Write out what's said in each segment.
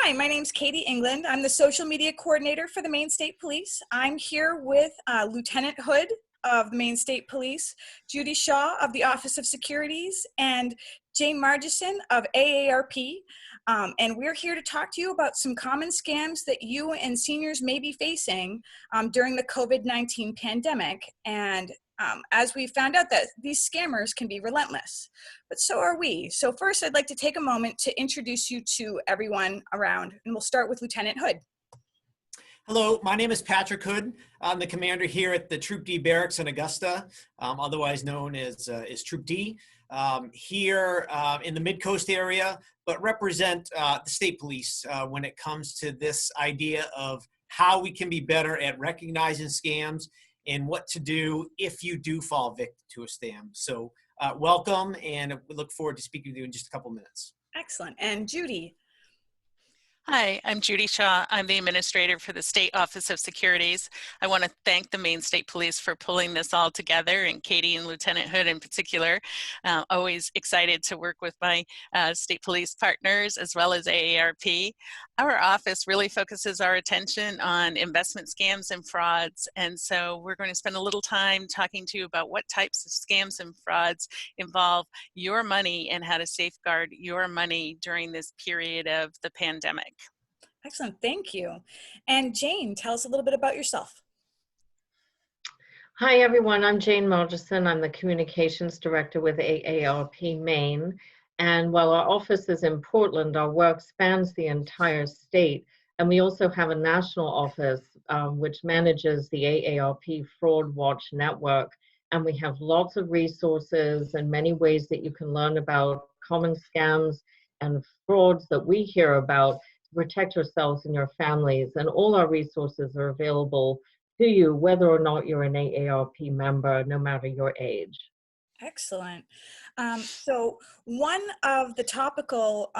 Hi, my name's Katie England. I'm the social media coordinator for the Maine State Police. I'm here with Lieutenant Hood of the Maine State Police, Judy Shaw of the Office of Securities, and Jane Margesson of AARP. And we're here to talk to you about some common scams that you and seniors may be facing during the COVID-19 pandemic. And as we found out that these scammers can be relentless, but so are we. So first, I'd like to take a moment to introduce you to everyone around, and we'll start with Lieutenant Hood. Hello, my name is Patrick Hood. I'm the commander here at the Troop D Barracks in Augusta, otherwise known as Troop D, here in the Mid-Coast area, but represent the State Police when it comes to this idea of how we can be better at recognizing scams and what to do if you do fall victim to a scam. So welcome, and we look forward to speaking with you in just a couple minutes. Excellent. And Judy. Hi, I'm Judy Shaw. I'm the administrator for the State Office of Securities. I want to thank the Maine State Police for pulling this all together, and Katie and Lieutenant Hood in particular. Always excited to work with my state police partners as well as AARP. Our office really focuses our attention on investment scams and frauds, and so we're going to spend a little time talking to you about what types of scams and frauds involve your money and how to safeguard your money during this period of the pandemic. Excellent, thank you. And Jane, tell us a little bit about yourself. Hi everyone, I'm Jane Margesson. I'm the Communications Director with AARP Maine. And while our office is in Portland, our work spans the entire state. And we also have a national office which manages the AARP Fraud Watch Network. And we have lots of resources and many ways that you can learn about common scams and frauds that we hear about. Protect yourselves and your families, and all our resources are available to you whether or not you're an AARP member, no matter your age. Excellent. So one of the topical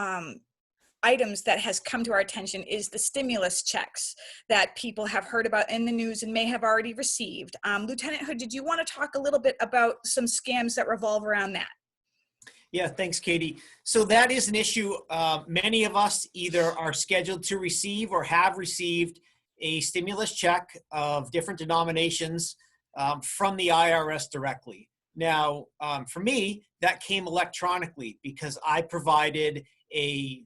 items that has come to our attention is the stimulus checks that people have heard about in the news and may have already received. Lieutenant Hood, did you want to talk a little bit about some scams that revolve around that? Yeah, thanks, Katie. So that is an issue. Many of us either are scheduled to receive or have received a stimulus check of different denominations from the IRS directly. Now, for me, that came electronically because I provided a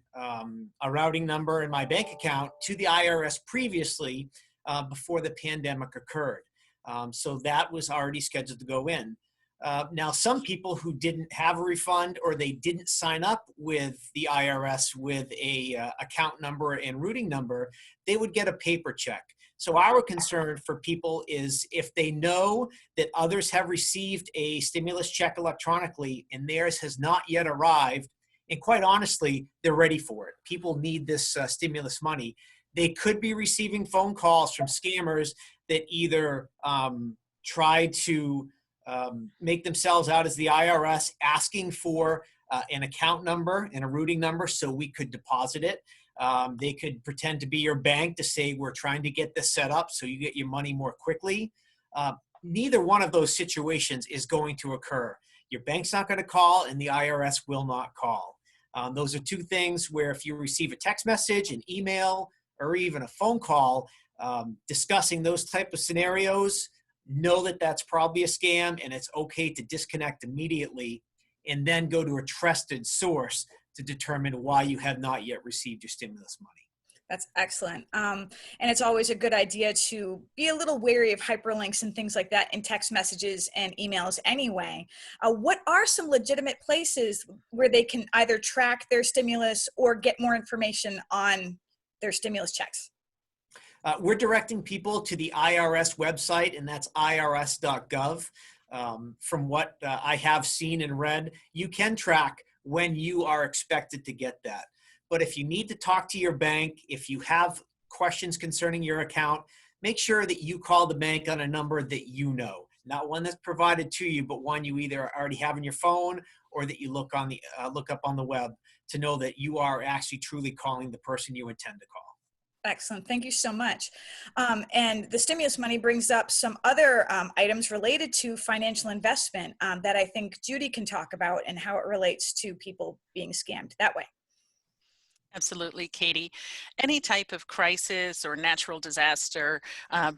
routing number in my bank account to the IRS previously before the pandemic occurred. So that was already scheduled to go in. Now, some people who didn't have a refund or they didn't sign up with the IRS with a account number and routing number, they would get a paper check. So our concern for people is if they know that others have received a stimulus check electronically and theirs has not yet arrived, and quite honestly, they're ready for it. People need this stimulus money. They could be receiving phone calls from scammers that either try to make themselves out as the IRS asking for an account number and a routing number so we could deposit it. They could pretend to be your bank to say, we're trying to get this set up so you get your money more quickly. Neither one of those situations is going to occur. Your bank's not going to call and the IRS will not call. Those are two things where if you receive a text message, an email, or even a phone call discussing those type of scenarios, know that that's probably a scam and it's okay to disconnect immediately and then go to a trusted source to determine why you have not yet received your stimulus money. That's excellent. And it's always a good idea to be a little wary of hyperlinks and things like that in text messages and emails anyway. What are some legitimate places where they can either track their stimulus or get more information on their stimulus checks? We're directing people to the IRS website, and that's irs.gov. From what I have seen and read, you can track when you are expected to get that. But if you need to talk to your bank, if you have questions concerning your account, make sure that you call the bank on a number that you know, not one that's provided to you, but one you either already have in your phone or that you look up on the web to know that you are actually truly calling the person you intend to call. Excellent. Thank you so much. And the stimulus money brings up some other items related to financial investment that I think Judy can talk about and how it relates to people being scammed that way. Absolutely, Katie. Any type of crisis or natural disaster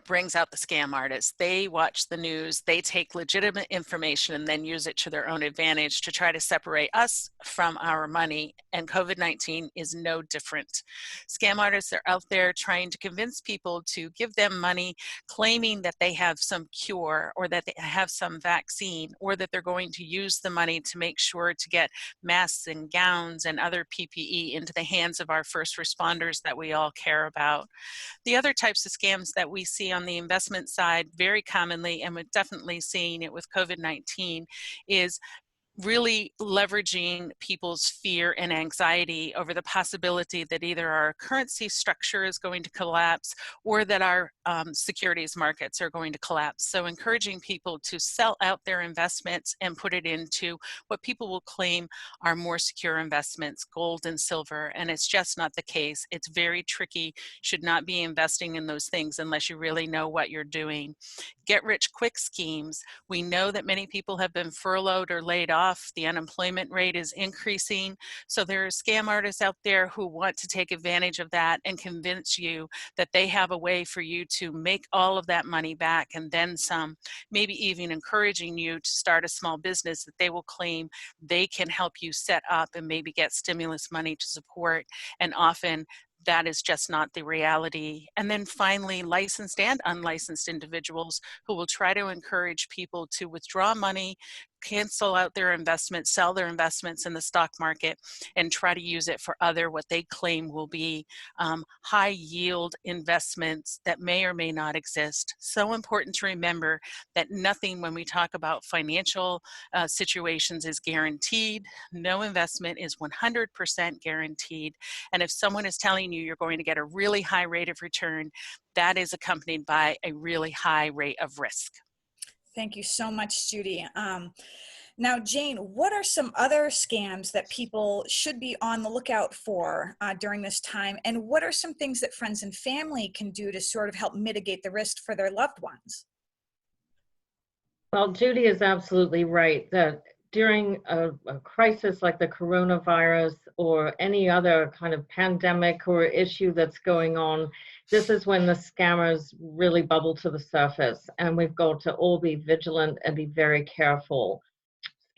brings out the scam artists. They watch the news, they take legitimate information and then use it to their own advantage to try to separate us from our money, and COVID-19 is no different. Scam artists are out there trying to convince people to give them money, claiming that they have some cure or that they have some vaccine, or that they're going to use the money to make sure to get masks and gowns and other PPE into the hands of our first responders that we all care about. The other types of scams that we see on the investment side very commonly, and we're definitely seeing it with COVID-19, is really leveraging people's fear and anxiety over the possibility that either our currency structure is going to collapse or that our securities markets are going to collapse. So encouraging people to sell out their investments and put it into what people will claim are more secure investments, gold and silver, and it's just not the case. It's very tricky. Should not be investing in those things unless you really know what you're doing. Get rich quick schemes. We know that many people have been furloughed or laid off. The unemployment rate is increasing. So there are scam artists out there who want to take advantage of that and convince you that they have a way for you to make all of that money back and then some, maybe even encouraging you to start a small business that they will claim they can help you set up and maybe get stimulus money to support. And often that is just not the reality. And then finally, licensed and unlicensed individuals who will try to encourage people to withdraw money, cancel out their investments, sell their investments in the stock market, and try to use it for other what they claim will be high yield investments that may or may not exist. So important to remember that nothing when we talk about financial situations is guaranteed. No investment is 100% guaranteed. And if someone is telling you you're going to get a really high rate of return, that is accompanied by a really high rate of risk. Thank you so much, Judy. Now, Jane, what are some other scams that people should be on the lookout for during this time? And what are some things that friends and family can do to sort of help mitigate the risk for their loved ones? Well, Judy is absolutely right that during a crisis like the coronavirus or any other kind of pandemic or issue that's going on, this is when the scammers really bubble to the surface, and we've got to all be vigilant and be very careful.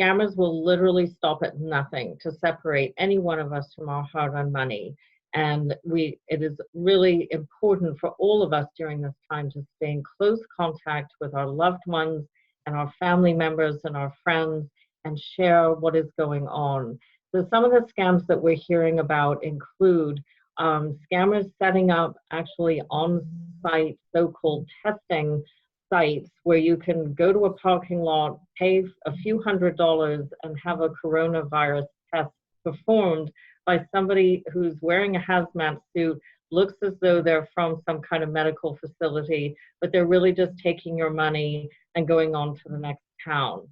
Scammers will literally stop at nothing to separate any one of us from our hard-earned money. And it is really important for all of us during this time to stay in close contact with our loved ones and our family members and our friends and share what is going on. So some of the scams that we're hearing about include scammers setting up actually on-site so-called testing sites where you can go to a parking lot, pay a few $100s, and have a coronavirus test performed by somebody who's wearing a hazmat suit, looks as though they're from some kind of medical facility, but they're really just taking your money and going on to the next town.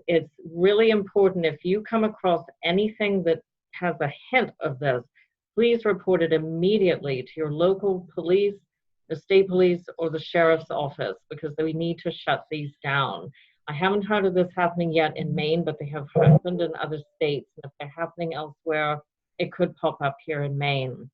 It's really important, if you come across anything that has a hint of this, please report it immediately to your local police, the state police, or the sheriff's office, because we need to shut these down. I haven't heard of this happening yet in Maine, but they have happened in other states. And if they're happening elsewhere, it could pop up here in Maine.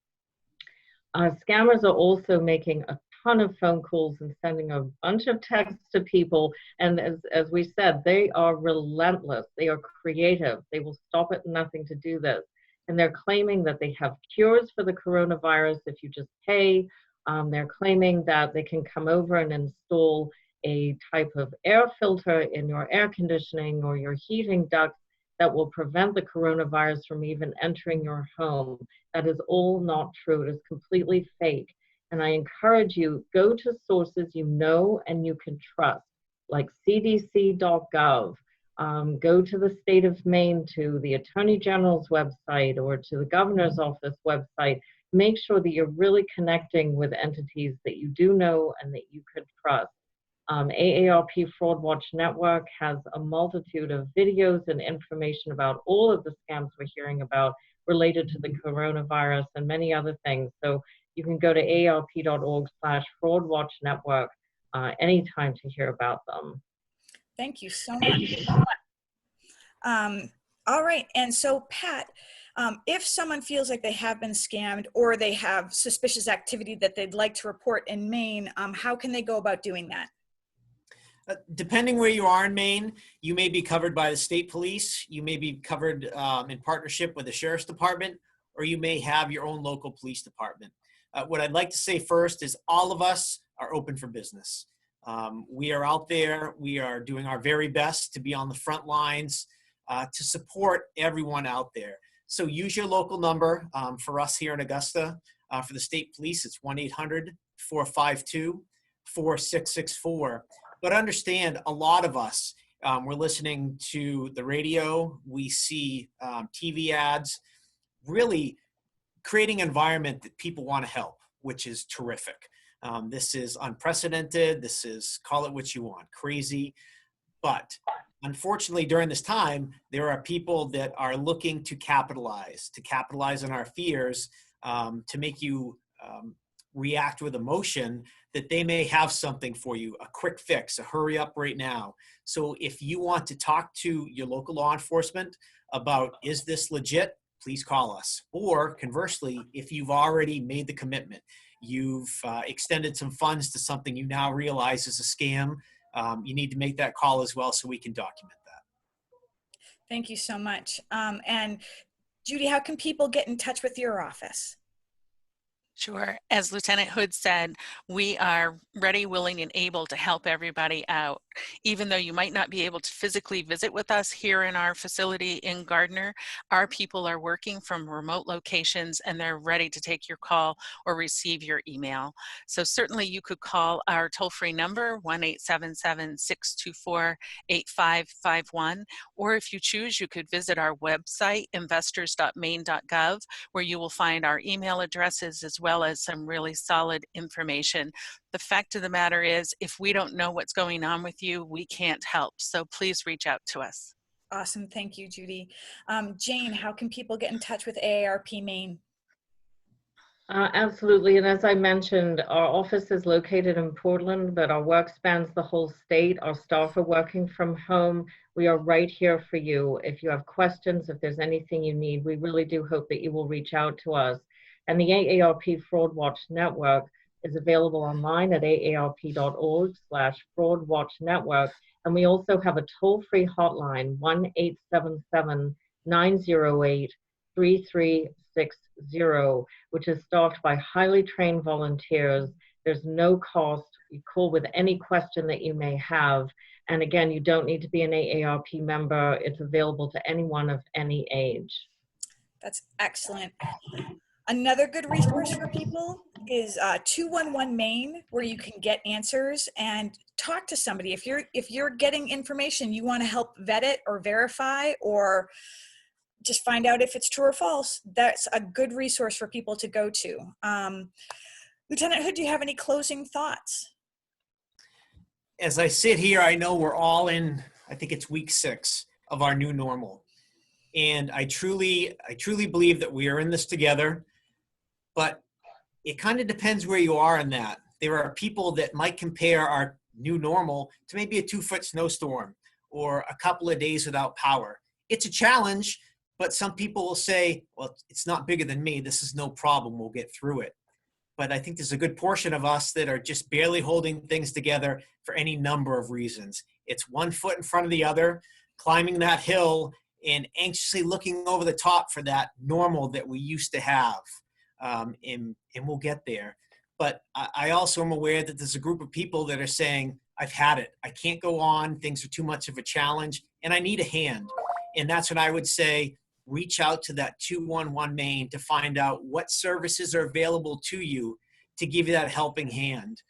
Scammers are also making a ton of phone calls and sending a bunch of texts to people. And as we said, they are relentless. They are creative. They will stop at nothing to do this. And they're claiming that they have cures for the coronavirus if you just pay. They're claiming that they can come over and install a type of air filter in your air conditioning or your heating ducts that will prevent the coronavirus from even entering your home. That is all not true. It is completely fake. And I encourage you, go to sources you know and you can trust, like cdc.gov. Go to the state of Maine, to the Attorney General's website, or to the Governor's Office website. Make sure that you're really connecting with entities that you do know and that you could trust. AARP Fraud Watch Network has a multitude of videos and information about all of the scams we're hearing about related to the coronavirus and many other things. So you can go to aarp.org/fraudwatchnetwork anytime to hear about them. Thank you so much. All right, and so Pat, If someone feels like they have been scammed or they have suspicious activity that they'd like to report in Maine, how can they go about doing that? Depending where you are in Maine, you may be covered by the state police, you may be covered in partnership with the sheriff's department, or you may have your own local police department. What I'd like to say first is all of us are open for business. We are out there, we are doing our very best to be on the front lines to support everyone out there. So use your local number. For us here in Augusta, for the state police, it's 1-800-452-4664. But understand, a lot of us, we're listening to the radio, we see TV ads, really creating an environment that people want to help, which is terrific. This is unprecedented. This is, call it what you want, crazy. But unfortunately, during this time, there are people that are looking to capitalize on our fears, to make you react with emotion that they may have something for you, a quick fix, a hurry up right now. So if you want to talk to your local law enforcement about, is this legit? Please call us. Or conversely, if you've already made the commitment, you've extended some funds to something you now realize is a scam, you need to make that call as well so we can document that. Thank you so much. And Judy, how can people get in touch with your office? Sure. As Lieutenant Hood said, we are ready, willing, and able to help everybody out. Even though you might not be able to physically visit with us here in our facility in Gardner, our people are working from remote locations and they're ready to take your call or receive your email. So certainly you could call our toll-free number, 1-877-624-8551, or if you choose, you could visit our website, investors.maine.gov, where you will find our email addresses as well as some really solid information. The fact of the matter is, if we don't know what's going on with you, we can't help. So please reach out to us. Awesome. Thank you, Judy. Jane, how can people get in touch with AARP Maine? Absolutely. And as I mentioned, our office is located in Portland, but our work spans the whole state. Our staff are working from home. We are right here for you. If you have questions, if there's anything you need, we really do hope that you will reach out to us. And the AARP Fraud Watch Network is available online at aarp.org/Fraud Watch Network. And we also have a toll-free hotline, 1-877-908-3360, which is staffed by highly trained volunteers. There's no cost. You call with any question that you may have. And again, you don't need to be an AARP member. It's available to anyone of any age. That's excellent. Another good resource for people is 211 Maine, where you can get answers and talk to somebody. If you're getting information, you want to help vet it or verify or just find out if it's true or false, that's a good resource for people to go to. Lieutenant Hood, do you have any closing thoughts? As I sit here, I know we're all in, I think it's week 6 of our new normal. And I truly believe that we are in this together, but it kind of depends where you are in that. There are people that might compare our new normal to maybe a 2-foot snowstorm or a couple of days without power. It's a challenge, but some people will say, well, it's not bigger than me. This is no problem. We'll get through it. But I think there's a good portion of us that are just barely holding things together for any number of reasons. It's one foot in front of the other, climbing that hill and anxiously looking over the top for that normal that we used to have. And we'll get there. But I also am aware that there's a group of people that are saying, I've had it. I can't go on. Things are too much of a challenge and I need a hand. And that's what I would say. Reach out to that 211 Maine to find out what services are available to you to give you that helping hand.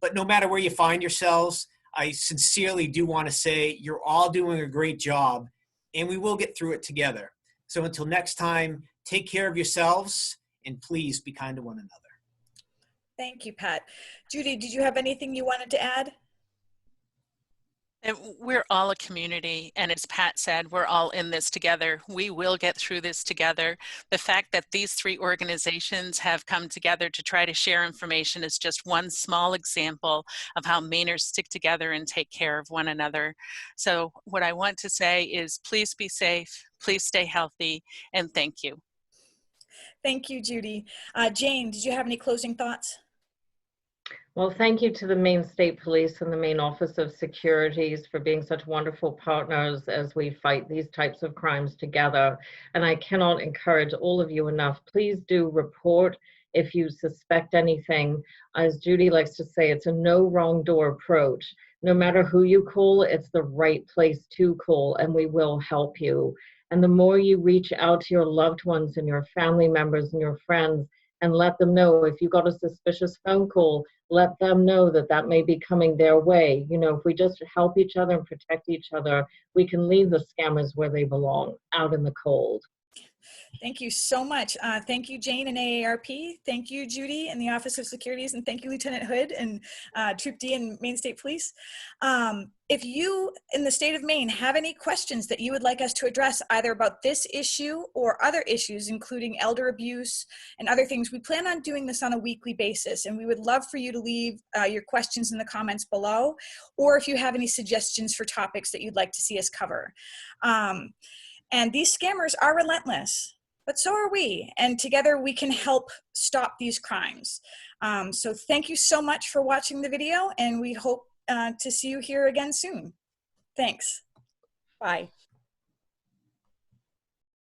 But no matter where you find yourselves, I sincerely do want to say you're all doing a great job and we will get through it together. So until next time, take care of yourselves and please be kind to one another. Thank you, Pat. Judy, did you have anything you wanted to add? And we're all a community, and as Pat said, we're all in this together. We will get through this together. The fact that these three organizations have come together to try to share information is just one small example of how Mainers stick together and take care of one another. So what I want to say is please be safe, please stay healthy, and thank you. Thank you, Judy. Jane, did you have any closing thoughts? Well, thank you to the Maine State Police and the Maine Office of Securities for being such wonderful partners as we fight these types of crimes together. And I cannot encourage all of you enough. Please do report if you suspect anything. As Judy likes to say, it's a no wrong door approach. No matter who you call, it's the right place to call, and we will help you. And the more you reach out to your loved ones and your family members and your friends and let them know if you got a suspicious phone call, let them know that that may be coming their way. You know, if we just help each other and protect each other, we can leave the scammers where they belong, out in the cold. Thank you so much. Thank you, Jane and AARP. Thank you, Judy and the Office of Securities. And thank you, Lieutenant Hood and Troop D and Maine State Police. If you in the state of Maine have any questions that you would like us to address either about this issue or other issues, including elder abuse and other things, we plan on doing this on a weekly basis. And we would love for you to leave your questions in the comments below, or if you have any suggestions for topics that you'd like to see us cover. And these scammers are relentless, but so are we. And together we can help stop these crimes. So thank you so much for watching the video, and we hope to see you here again soon. Thanks. Bye.